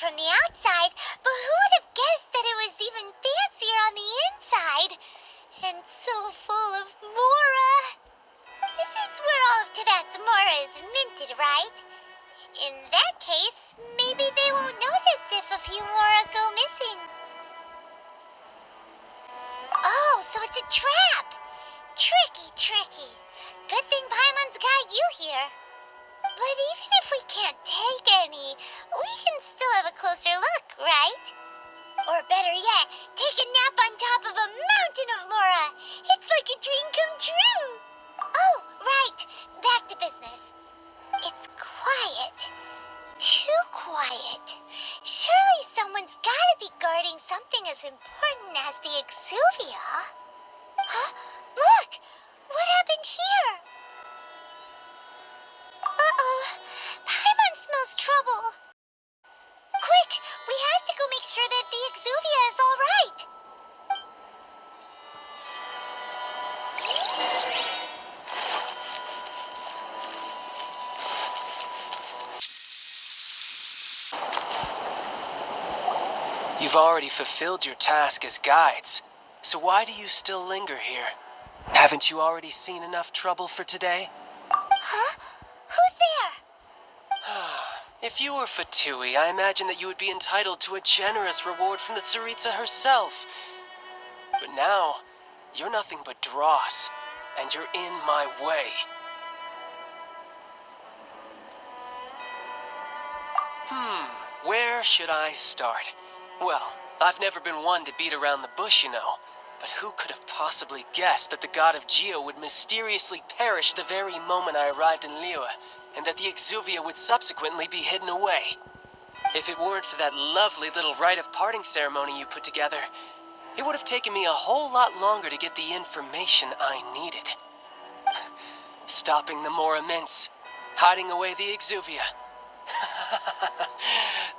from the outside, but who would have guessed that it was even fancier on the inside? And so full of Mora. This is where all of Tibet's Mora is minted, right? In that case, maybe they won't notice if a few Mora go missing. Oh, so it's a trap! Tricky. Good thing Paimon's got you here. But even if we can't take any, we can still have a closer look, right? Or better yet, take a nap on top of a mountain of Mora. It's like a dream come true. Oh, right. Back to business. It's quiet. Too quiet. Surely someone's gotta be guarding something as important as the Exuvia. Huh? Look! What happened here? Uh-oh. Paimon smells trouble. Quick! We have to go make sure that the Exuvia is all right. You've already fulfilled your task as guides, so why do you still linger here? Haven't you already seen enough trouble for today? Huh? Who's there? If you were Fatui, I imagine that you would be entitled to a generous reward from the Tsaritsa herself. But now, you're nothing but dross, and you're in my way. Where should I start? Well, I've never been one to beat around the bush, you know. But who could have possibly guessed that the god of Geo would mysteriously perish the very moment I arrived in Liyue, and that the Exuvia would subsequently be hidden away? If it weren't for that lovely little rite of parting ceremony you put together, it would have taken me a whole lot longer to get the information I needed. Stopping the Mora mints, hiding away the Exuvia.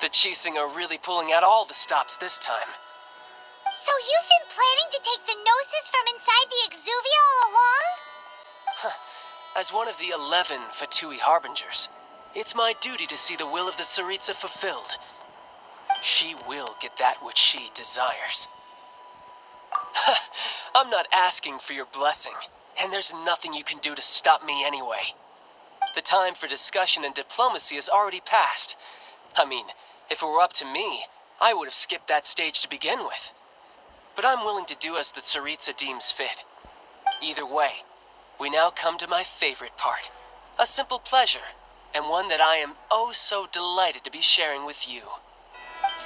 The Chising are really pulling out all the stops this time. So you've been planning to take the Gnosis from inside the Exuvia all along? As one of the 11 Fatui Harbingers, it's my duty to see the will of the Tsaritsa fulfilled. She will get that which she desires. I'm not asking for your blessing, and there's nothing you can do to stop me anyway. The time for discussion and diplomacy has already passed. I mean, if it were up to me, I would have skipped that stage to begin with. But I'm willing to do as the Tsaritsa deems fit. Either way, we now come to my favorite part. A simple pleasure, and one that I am oh so delighted to be sharing with you.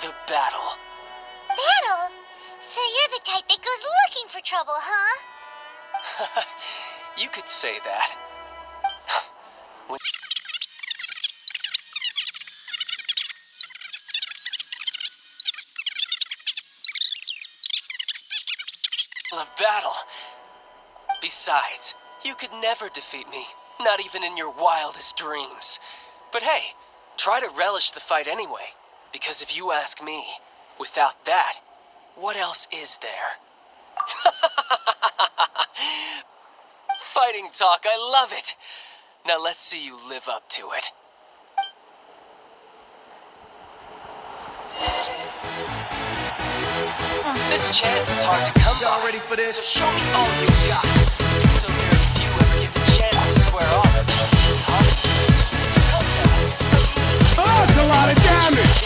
The battle. Battle? So you're the type that goes looking for trouble, huh? You could say that. When of battle. Besides, you could never defeat me, not even in your wildest dreams. But hey, try to relish the fight anyway, because if you ask me, without that, what else is there? Fighting talk, I love it. Now let's see you live up to it. This chance is hard to come by. Y'all ready for this? So show me all you got. So very few ever get the chance to square off. So come now. Oh, it's a lot of damage!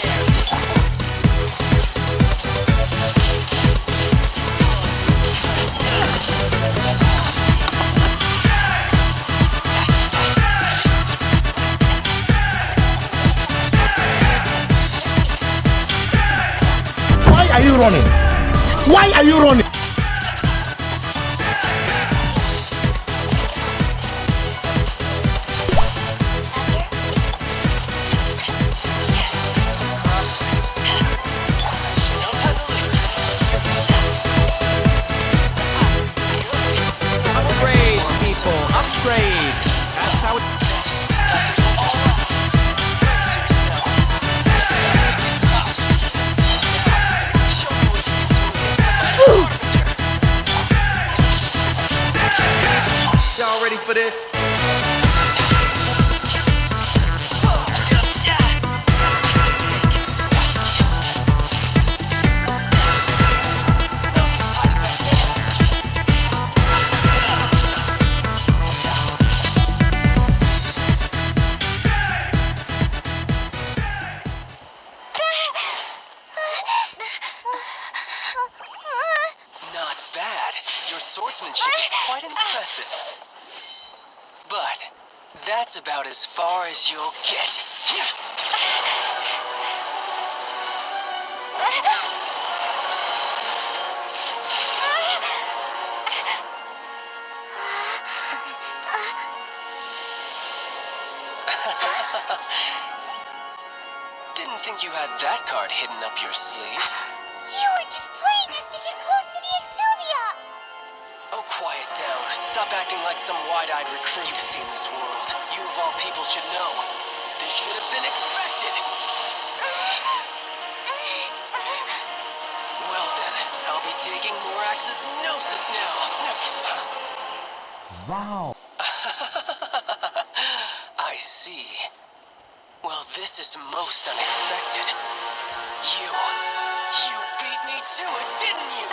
Why are you running? Why are you running? Upgrade, people, upgrade! That's how it... That's about as far as you'll get. Didn't think you had that card hidden up your sleeve. You were just playing us to get close to the Exuvia! Oh, quiet down. Stop acting like some wide-eyed recruit you've seen this world. You of all people should know. This should have been expected. Well then, I'll be taking Morax's Gnosis now. Wow. I see. Well, this is most unexpected. You beat me to it, didn't you?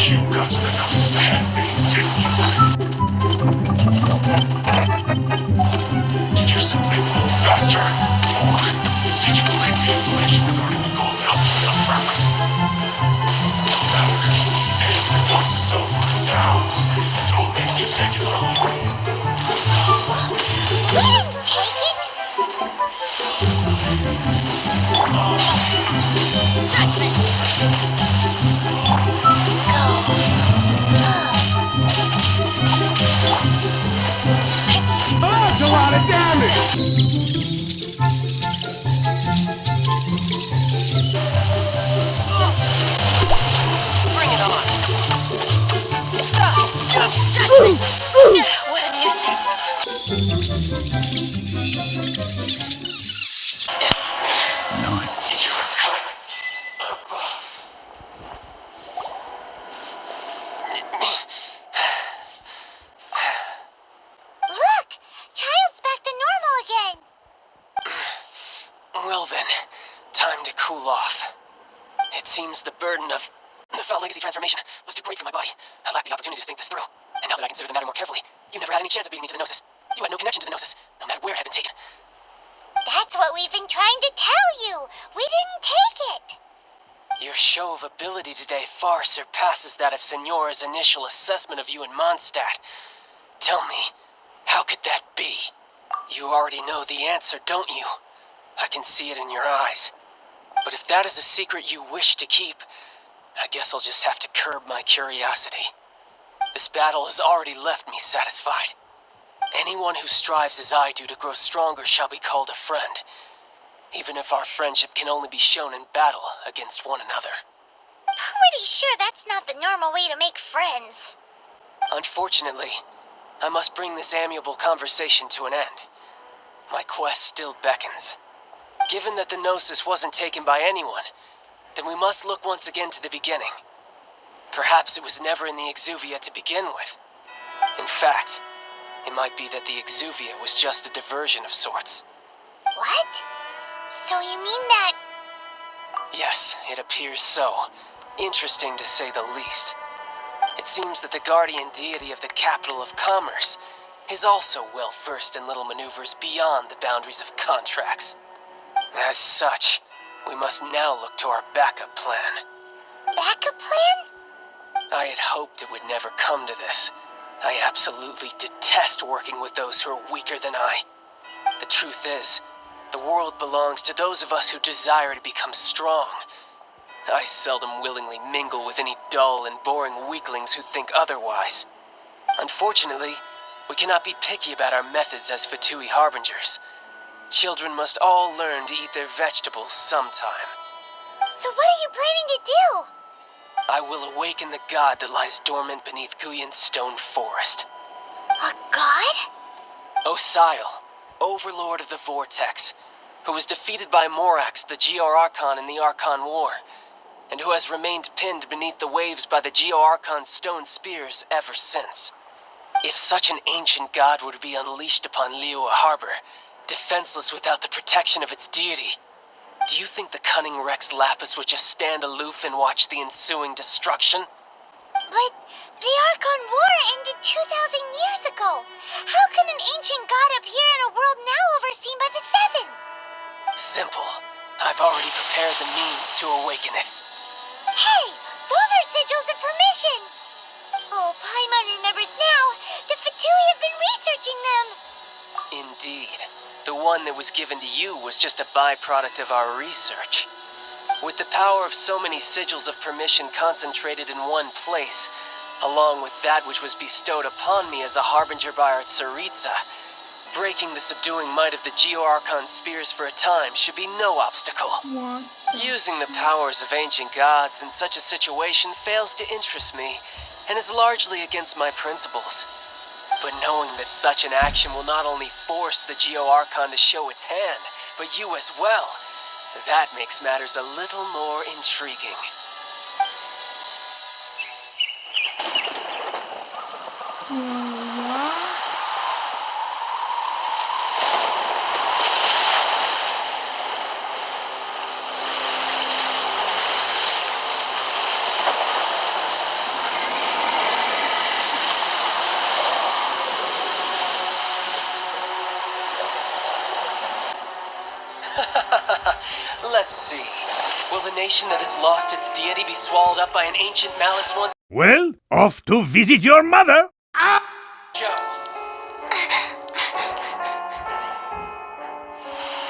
You got to the Gnosis ahead of me, didn't you? Did you simply move faster? Or did you leak the information regarding the gold house on purpose? No matter. Hey, the Gnosis is over now. Don't make me take it from you. We didn't take it! Judgment! Oh, that's a lot of damage! Bring it on. What a nuisance! You're cut above. Look! Childe's back to normal again! Well then, time to cool off. It seems the burden of the Foul Legacy transformation was too great for my body. I lacked the opportunity to think this through. And now that I consider the matter more carefully, you never had any chance of beating me to the Gnosis. You had no connection to the Gnosis, no matter where it had been taken. That's what we've been trying to tell you! We didn't take it! Your show of ability today far surpasses that of Signora's initial assessment of you in Mondstadt. Tell me, how could that be? You already know the answer, don't you? I can see it in your eyes. But if that is a secret you wish to keep, I guess I'll just have to curb my curiosity. This battle has already left me satisfied. Anyone who strives as I do to grow stronger shall be called a friend, even if our friendship can only be shown in battle against one another. Pretty sure that's not the normal way to make friends. Unfortunately, I must bring this amiable conversation to an end. My quest still beckons. Given that the Gnosis wasn't taken by anyone, then we must look once again to the beginning. Perhaps it was never in the Exuvia to begin with. In fact, it might be that the Exuvia was just a diversion of sorts. What? So you mean that... Yes, it appears so. Interesting to say the least. It seems that the guardian deity of the capital of commerce is also well versed in little maneuvers beyond the boundaries of contracts. As such, we must now look to our backup plan. backup plan? I had hoped it would never come to this. I absolutely detest working with those who are weaker than I. The truth is, the world belongs to those of us who desire to become strong. I seldom willingly mingle with any dull and boring weaklings who think otherwise. Unfortunately, we cannot be picky about our methods as Fatui Harbingers. Children must all learn to eat their vegetables sometime. So what are you planning to do? I will awaken the god that lies dormant beneath Guyan's stone forest. A god? Osial, overlord of the Vortex, who was defeated by Morax, the Geo-Archon in the Archon War, and who has remained pinned beneath the waves by the Geo-Archon's stone spears ever since. If such an ancient god were to be unleashed upon Liyue Harbor, defenseless without the protection of its deity, do you think the cunning Rex Lapis would just stand aloof and watch the ensuing destruction? But the Archon War ended 2,000 years ago. How can an ancient god appear in a world now overseen by the Seven? Simple. I've already prepared the means to awaken it. Hey, those are sigils of permission. Oh, Paimon remembers now. The Fatui have been researching them. Indeed. The one that was given to you was just a byproduct of our research. With the power of so many sigils of permission concentrated in one place, along with that which was bestowed upon me as a harbinger by our Tsaritsa, breaking the subduing might of the Geo-Archon spears for a time should be no obstacle. What? Using the powers of ancient gods in such a situation fails to interest me, and is largely against my principles. But knowing that such an action will not only force the Geo-Archon to show its hand, but you as well, that makes matters a little more intriguing. What? Let's see. Will the nation that has lost its deity be swallowed up by an ancient malice once? Well, off to visit your mother. Joe.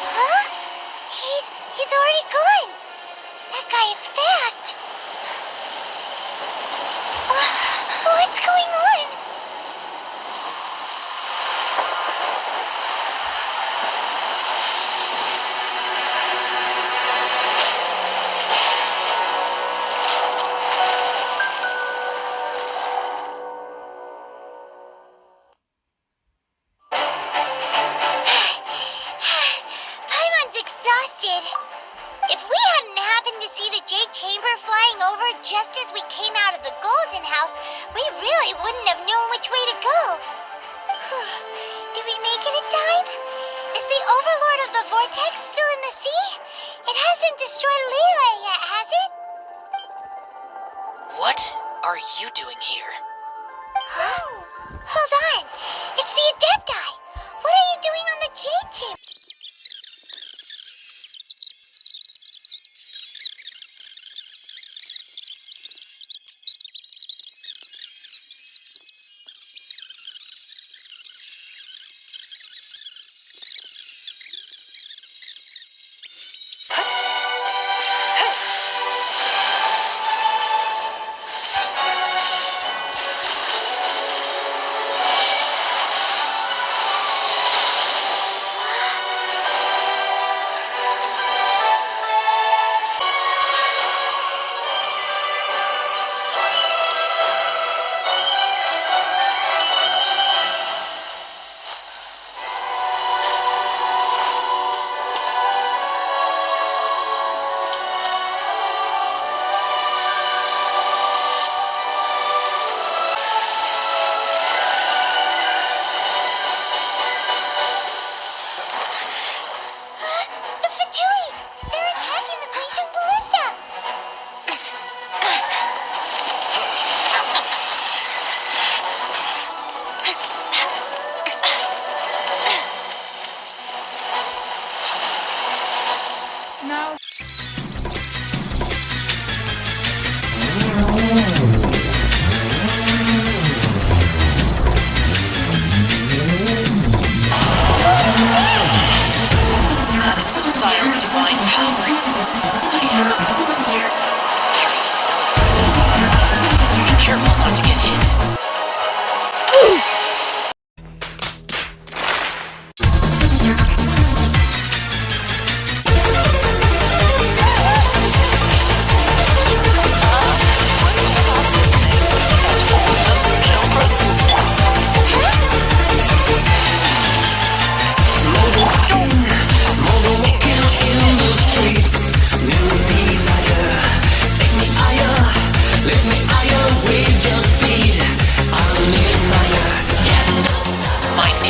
Huh? He's already gone. That guy is fast. What's going on? Paimon's exhausted. If we hadn't happened to see the Jade Chamber flying over just as we came out of the Golden House, we really wouldn't have known which way to go. Did we make it in time? Is the Overlord of the Vortex still in the sea? It hasn't destroyed Liyue yet, has it? What are you doing here? Huh? Hold on. It's the Adepti. What are you doing on the Jade Chamber?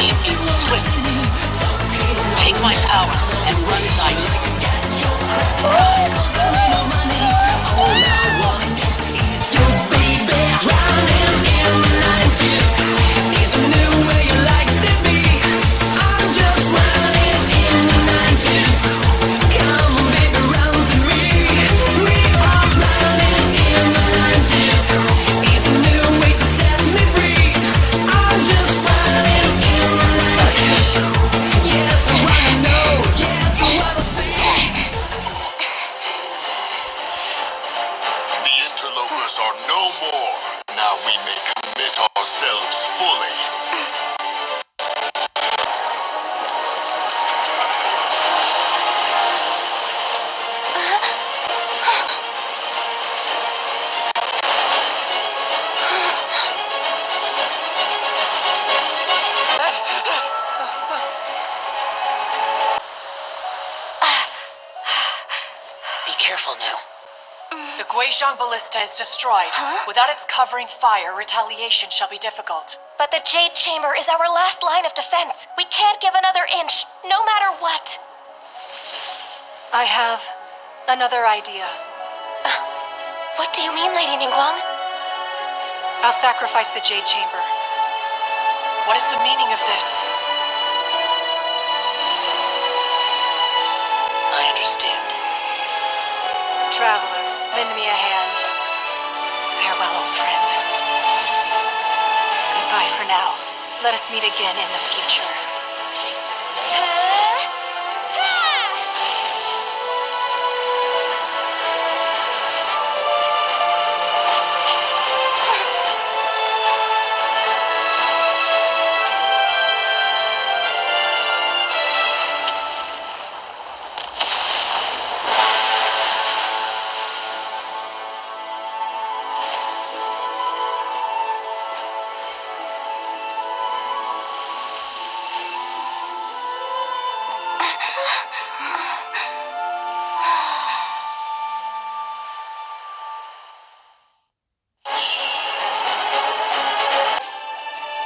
flame in swiftness. Take my power and run as I do. The interlopers are no more. Now we may commit ourselves fully. Be careful now. The Guizhong ballista is destroyed. Without its covering fire, retaliation shall be difficult. But the Jade Chamber is our last line of defense. We can't give another inch, no matter what. I have another idea. What do you mean, Lady Ningguang? I'll sacrifice the Jade Chamber. What is the meaning of this? I understand. Traveler, lend me a hand. Farewell, old friend. Goodbye for now. Let us meet again in the future.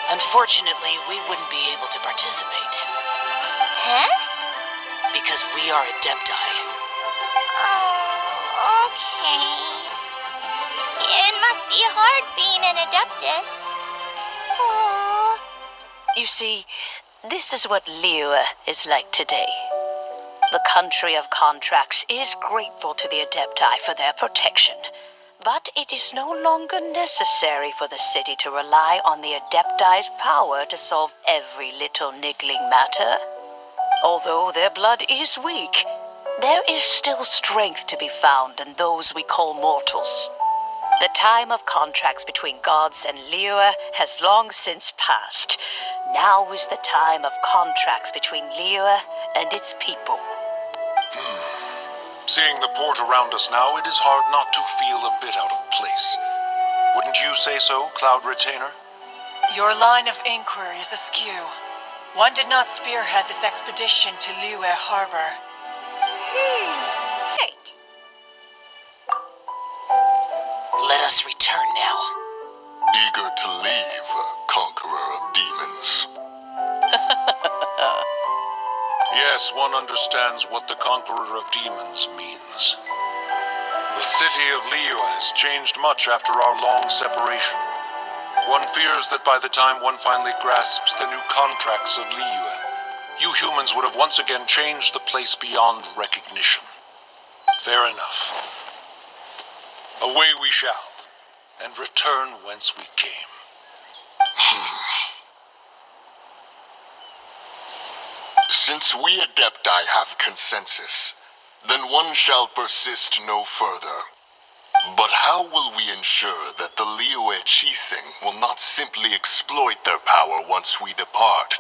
Unfortunately, we wouldn't be able to participate. Huh? Because we are Adepti. Oh, okay. It must be hard being an Adeptus. Oh. You see, this is what Liyue is like today. The country of contracts is grateful to the Adepti for their protection. But it is no longer necessary for the city to rely on the Adepti's power to solve every little niggling matter. Although their blood is weak, there is still strength to be found in those we call mortals. The time of contracts between gods and Liyue has long since passed. Now is the time of contracts between Liyue and its people. Seeing the port around us now, it is hard not to feel a bit out of place. Wouldn't you say so, Cloud Retainer? Your line of inquiry is askew. One did not spearhead this expedition to Liyue Harbor. Right. Let us return now. Eager to leave, conqueror of demons. Yes, one understands what the Conqueror of Demons means. The city of Liyue has changed much after our long separation. One fears that by the time one finally grasps the new contracts of Liyue, you humans would have once again changed the place beyond recognition. Fair enough. Away we shall, and return whence we came. Since we Adepti have consensus, then one shall persist no further. But how will we ensure that the Liyue Chising will not simply exploit their power once we depart?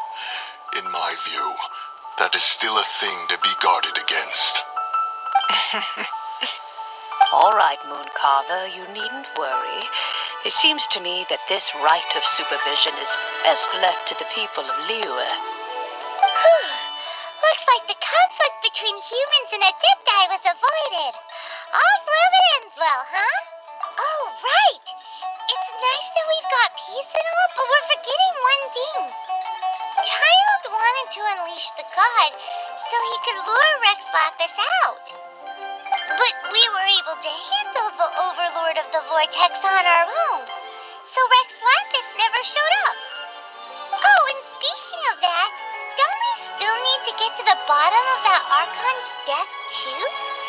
In my view, that is still a thing to be guarded against. All right, Mooncarver, you needn't worry. It seems to me that this right of supervision is best left to the people of Liyue. Looks like the conflict between humans and Adepti was avoided. All's well that ends well, huh? Oh, right. It's nice that we've got peace and all, but we're forgetting one thing. Childe wanted to unleash the god so he could lure Rex Lapis out. But we were able to handle the Overlord of the Vortex on our own, so Rex Lapis never showed up. Oh, and speaking of that, don't we still need to get to the bottom of that Archon's death too?